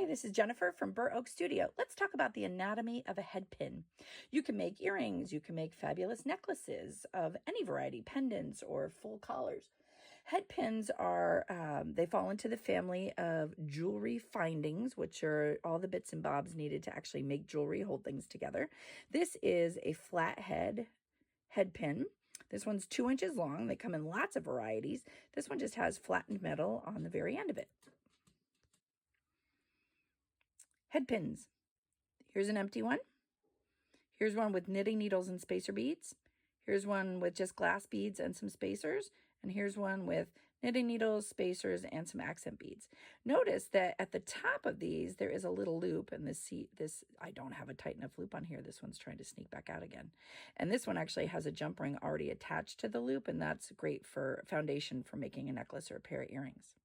Hi, this is Jennifer from Burr Oak Studio. Let's talk about the anatomy of a head pin. You can make earrings, you can make fabulous necklaces of any variety, pendants or full collars. Head pins are, they fall into the family of jewelry findings, which are all the bits and bobs needed to actually make jewelry, hold things together. This is a flathead head pin. This one's 2 inches long. They come in lots of varieties. This one just has flattened metal on the very end of it. Head pins. Here's an empty one. Here's one with knitting needles and spacer beads. Here's one with just glass beads and some spacers. And here's one with knitting needles, spacers, and some accent beads. Notice that at the top of these, there is a little loop. And this, I don't have a tight enough loop on here. This one's trying to sneak back out again. And this one actually has a jump ring already attached to the loop. And that's great for foundation for making a necklace or a pair of earrings.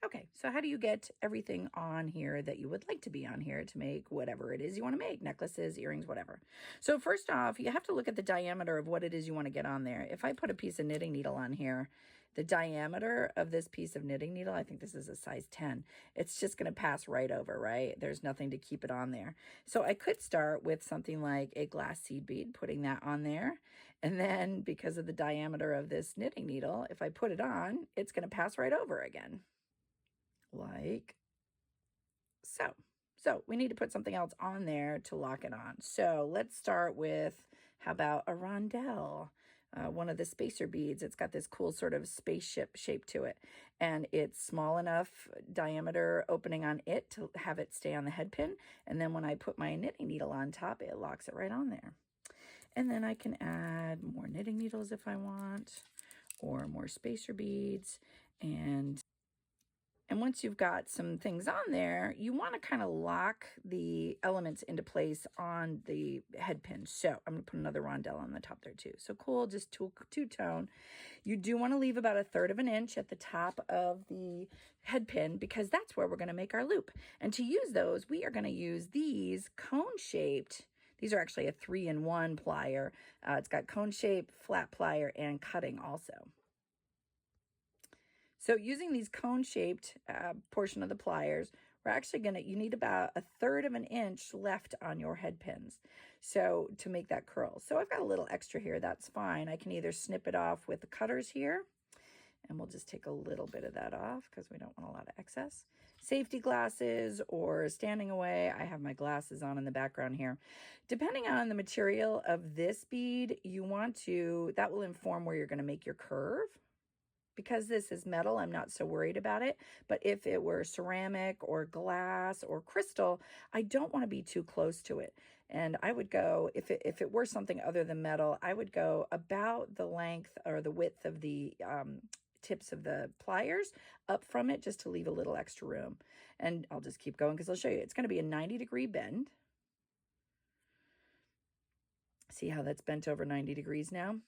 Okay, so how do you get everything on here that you would like to be on here to make whatever it is you want to make, necklaces, earrings, whatever. So first off, you have to look at the diameter of what it is you want to get on there. If I put a piece of knitting needle on here, the diameter of this piece of knitting needle, I think this is a size 10, it's just going to pass right over, right? There's nothing to keep it on there. So I could start with something like a glass seed bead, putting that on there. And then because of the diameter of this knitting needle, if I put it on, it's going to pass right over again. Like so. So we need to put something else on there to lock it on. So let's start with, how about a rondelle? One of the spacer beads. It's got this cool sort of spaceship shape to it. And it's small enough diameter opening on it to have it stay on the head pin. And then when I put my knitting needle on top, it locks it right on there. And then I can add more knitting needles if I want, or more spacer beads. And once you've got some things on there, you want to kind of lock the elements into place on the head pin. So I'm going to put another rondelle on the top there too. So cool, just two-tone. You do want to leave about 1/3 of an inch at the top of the head pin because that's where we're going to make our loop. And to use those, we are going to use these cone-shaped. These are actually a 3-in-1 plier. It's got cone shape, flat plier, and cutting also. So using these cone-shaped portion of the pliers, we're actually you need about 1/3 of an inch left on your head pins. So to make that curl. So I've got a little extra here, that's fine. I can either snip it off with the cutters here, and we'll just take a little bit of that off because we don't want a lot of excess. Safety glasses or standing away. I have my glasses on in the background here. Depending on the material of this bead, that will inform where you're going to make your curve. Because this is metal, I'm not so worried about it. But if it were ceramic or glass or crystal, I don't want to be too close to it. And I would go, if it were something other than metal, I would go about the length or the width of the tips of the pliers up from it just to leave a little extra room. And I'll just keep going because I'll show you. It's going to be a 90-degree bend. See how that's bent over 90 degrees now?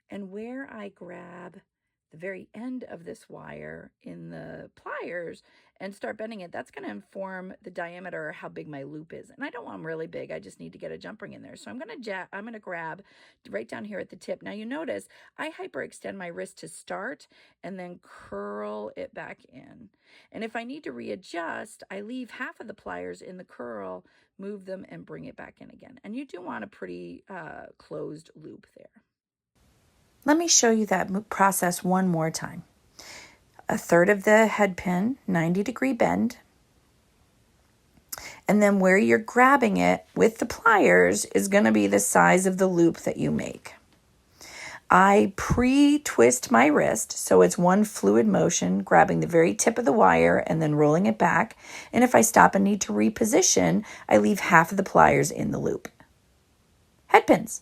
And where I grab the very end of this wire in the pliers and start bending it, that's going to inform the diameter or how big my loop is. And I don't want them really big. I just need to get a jump ring in there. So I'm going to grab right down here at the tip. Now you notice I hyperextend my wrist to start and then curl it back in. And if I need to readjust, I leave half of the pliers in the curl, move them, and bring it back in again. And you do want a pretty closed loop there. Let me show you that process one more time. 1/3 of the head pin, 90-degree bend. And then where you're grabbing it with the pliers is going to be the size of the loop that you make. I pre-twist my wrist, so it's one fluid motion, grabbing the very tip of the wire and then rolling it back. And if I stop and need to reposition, I leave half of the pliers in the loop. Head pins.